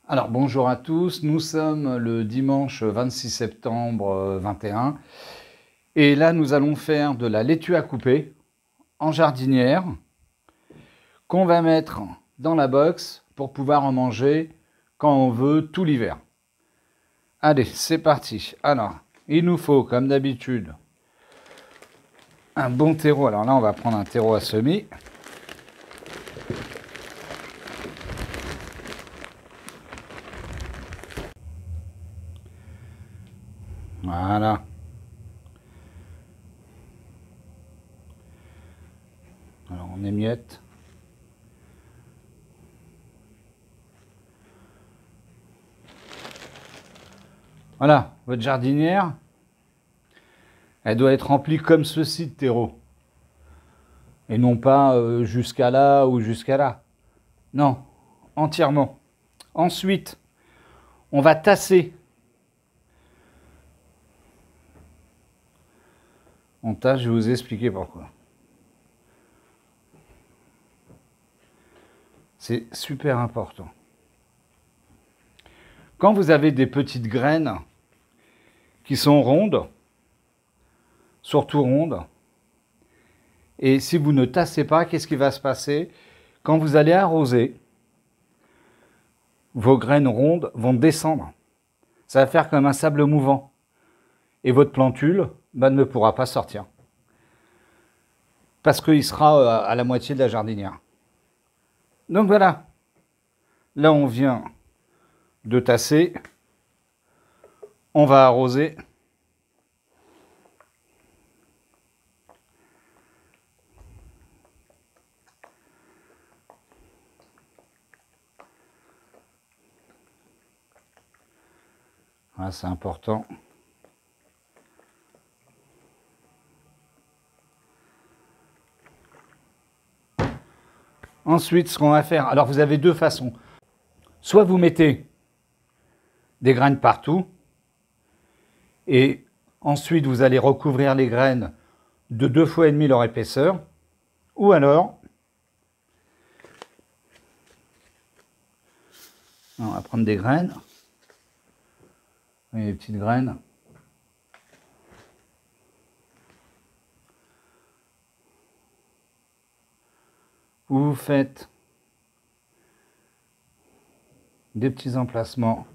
Alors bonjour à tous, nous sommes le dimanche 26 septembre 21 et là nous allons faire de la laitue à couper en jardinière qu'on va mettre dans la box pour pouvoir en manger quand on veut tout l'hiver. Allez, c'est parti. Alors, il nous faut comme d'habitude un bon terreau. Alors là on va prendre un terreau à semis. Voilà. Alors on émiette. Voilà, votre jardinière, elle doit être remplie comme ceci de terreau. Et non pas jusqu'à là ou jusqu'à là. Non, entièrement. Ensuite, on va tasser. On tasse, je vais vous expliquer pourquoi. C'est super important. Quand vous avez des petites graines qui sont rondes, surtout rondes, et si vous ne tassez pas, qu'est-ce qui va se passer? Quand vous allez arroser, vos graines rondes vont descendre. Ça va faire comme un sable mouvant. Et votre plantule ne pourra pas sortir. Parce qu'il sera à la moitié de la jardinière. Donc voilà. Là, on vient de tasser. On va arroser. Voilà, c'est important. Ensuite, ce qu'on va faire, alors vous avez deux façons. Soit vous mettez des graines partout, et ensuite vous allez recouvrir les graines de 2,5 fois leur épaisseur, ou alors, on va prendre des graines, des petites graines. Vous faites des petits emplacements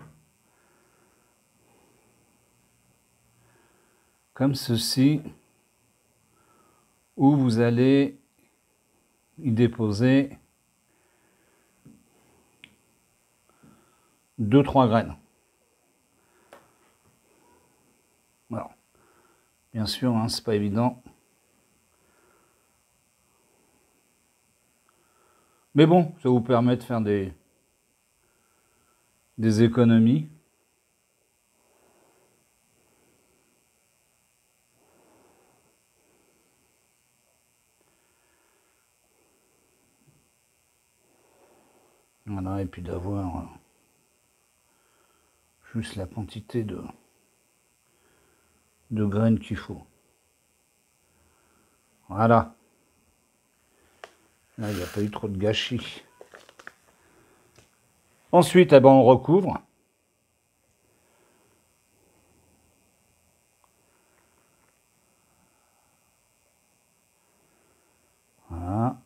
comme ceci, où vous allez y déposer 2-3 graines. Alors, bien sûr, hein, c'est pas évident. Mais bon, ça vous permet de faire des économies. Voilà, et puis d'avoir juste la quantité de graines qu'il faut. Voilà. Là, il n'y a pas eu trop de gâchis. Ensuite, eh ben, on recouvre. Voilà.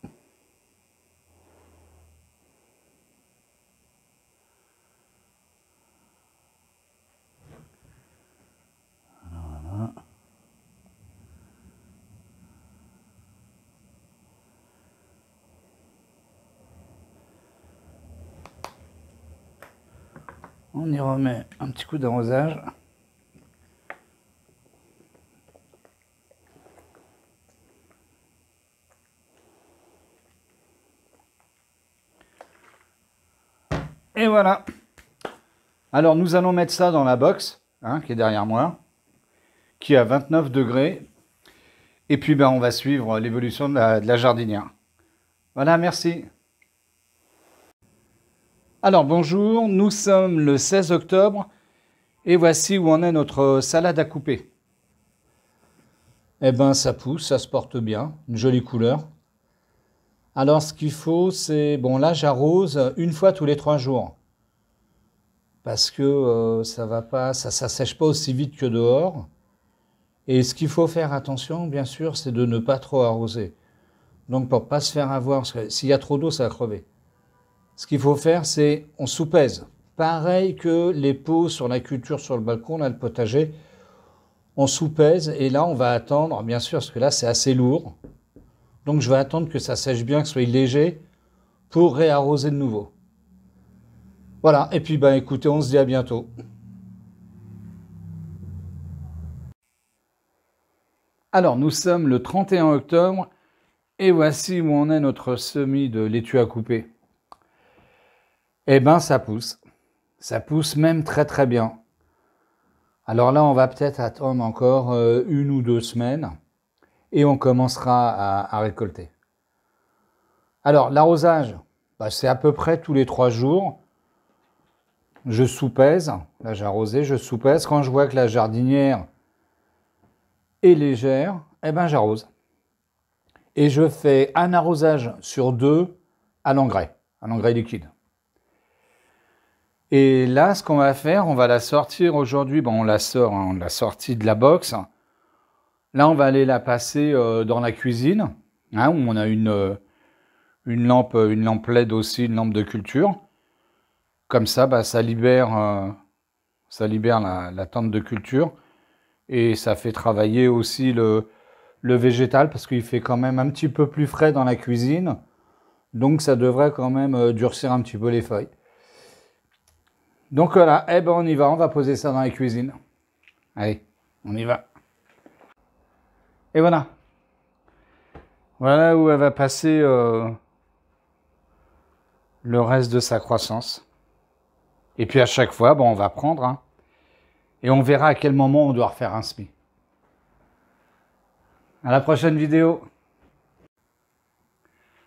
Voilà. On y remet un petit coup d'arrosage. Et voilà. Alors nous allons mettre ça dans la box, hein, qui est derrière moi, qui est à 29 degrés. Et puis on va suivre l'évolution de la jardinière. Voilà, merci. Alors bonjour, nous sommes le 16 octobre et voici où en est notre salade à couper. eh ben ça pousse, ça se porte bien, une jolie couleur. Alors ce qu'il faut, c'est... Bon là j'arrose une fois tous les 3 jours. Parce que ça va pas, ça sèche pas aussi vite que dehors. Et ce qu'il faut faire attention, bien sûr, c'est de ne pas trop arroser. Donc pour pas se faire avoir, parce que s'il y a trop d'eau, ça va crever. Ce qu'il faut faire, c'est on soupèse. Pareil que les pots sur la culture sur le balcon, là, le potager, on soupèse et là on va attendre, bien sûr, parce que là c'est assez lourd. Donc je vais attendre que ça sèche bien, que ce soit léger, pour réarroser de nouveau. Voilà, et puis ben écoutez, on se dit à bientôt. Alors nous sommes le 31 octobre et voici où en est notre semis de laitue à couper. Eh ben ça pousse même très très bien. Alors là on va peut-être attendre encore 1 ou 2 semaines et on commencera à récolter. Alors l'arrosage, bah, c'est à peu près tous les 3 jours. Je soupèse, là j'ai arrosé, je soupèse. Quand je vois que la jardinière est légère, eh ben j'arrose. Et je fais un arrosage sur 2 à l'engrais liquide. Et là, ce qu'on va faire, on va la sortir aujourd'hui. Bon, on la sort, hein, on l'a sortie de la box. Là, on va aller la passer dans la cuisine, hein, où on a une lampe LED aussi, une lampe de culture. Comme ça, bah, ça libère la tente de culture et ça fait travailler aussi le végétal parce qu'il fait quand même un petit peu plus frais dans la cuisine. Donc ça devrait quand même durcir un petit peu les feuilles. Donc voilà, eh ben on y va, on va poser ça dans la cuisine. Allez, on y va. Et voilà. Voilà où elle va passer le reste de sa croissance. Et puis à chaque fois, bon, on va prendre, hein, et on verra à quel moment on doit refaire un semis. À la prochaine vidéo.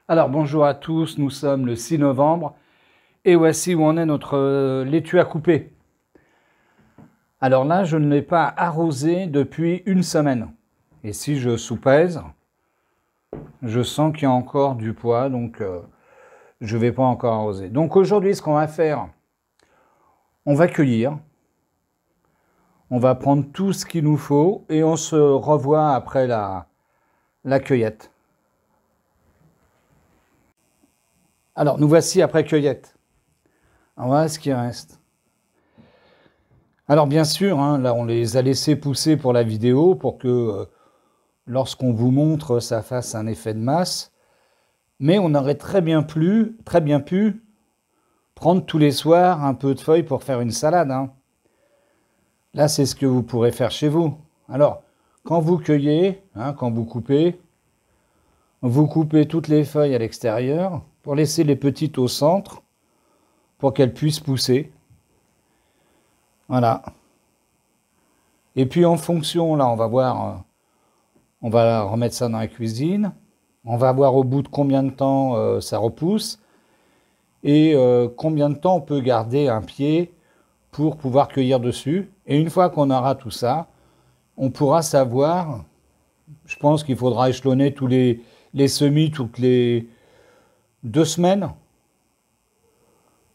Alors bonjour à tous, nous sommes le 6 novembre et voici où en est notre laitue à couper. Alors là, je ne l'ai pas arrosé depuis 1 semaine. Et si je soupèse, je sens qu'il y a encore du poids, donc je ne vais pas encore arroser. Donc aujourd'hui, ce qu'on va faire, on va cueillir. On va prendre tout ce qu'il nous faut et on se revoit après la cueillette. Alors, nous voici après cueillette. Voilà ce qui reste. Alors, bien sûr, hein, là, on les a laissés pousser pour la vidéo pour que lorsqu'on vous montre, ça fasse un effet de masse. Mais on aurait très bien pu prendre tous les soirs un peu de feuilles pour faire une salade. Hein. Là, c'est ce que vous pourrez faire chez vous. Alors, quand vous cueillez, hein, quand vous coupez toutes les feuilles à l'extérieur pour laisser les petites au centre pour qu'elles puissent pousser. Voilà. Et puis en fonction, là, on va voir, on va remettre ça dans la cuisine. On va voir au bout de combien de temps ça repousse et combien de temps on peut garder un pied pour pouvoir cueillir dessus. Et une fois qu'on aura tout ça, on pourra savoir, je pense qu'il faudra échelonner tous les semis toutes les 2 semaines.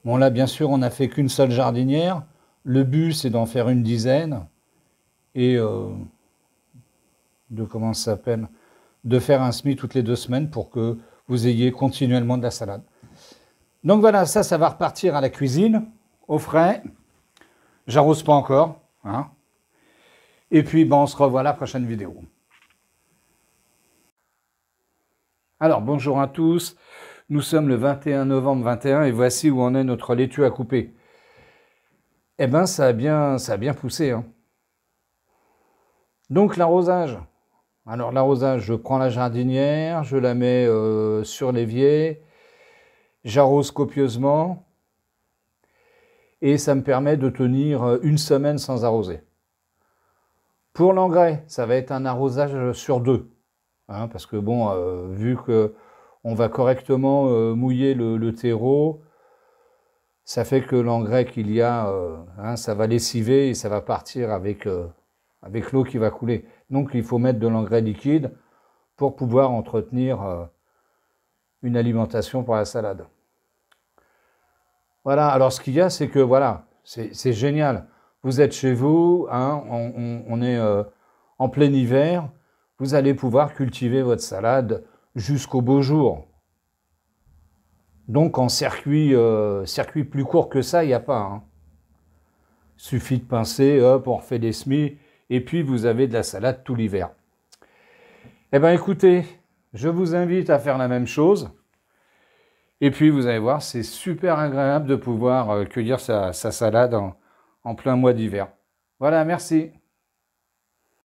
Bon là, bien sûr, on n'a fait qu'une seule jardinière. Le but, c'est d'en faire une dizaine et de faire un semis toutes les 2 semaines pour que vous ayez continuellement de la salade. Donc voilà, ça va repartir à la cuisine, au frais. J'arrose pas encore, hein. Et puis, on se revoit à la prochaine vidéo. Alors, bonjour à tous. Nous sommes le 21 novembre 21 et voici où en est notre laitue à couper. Eh bien, ça a bien poussé. Hein. Donc, l'arrosage. Alors, l'arrosage, je prends la jardinière, je la mets sur l'évier, j'arrose copieusement et ça me permet de tenir 1 semaine sans arroser. Pour l'engrais, ça va être un arrosage sur 2. Hein, parce que bon, vu qu'on va correctement mouiller le terreau, ça fait que l'engrais qu'il y a, hein, ça va lessiver et ça va partir avec l'eau qui va couler. Donc il faut mettre de l'engrais liquide pour pouvoir entretenir une alimentation pour la salade. Voilà, alors ce qu'il y a, c'est que voilà, c'est génial. Vous êtes chez vous, hein, on est en plein hiver, vous allez pouvoir cultiver votre salade jusqu'au beau jour. Donc en circuit plus court que ça, il n'y a pas. Hein. Il suffit de pincer, hop, on refait des semis, et puis vous avez de la salade tout l'hiver. Eh bien écoutez, je vous invite à faire la même chose. Et puis vous allez voir, c'est super agréable de pouvoir cueillir sa salade en plein mois d'hiver. Voilà, merci.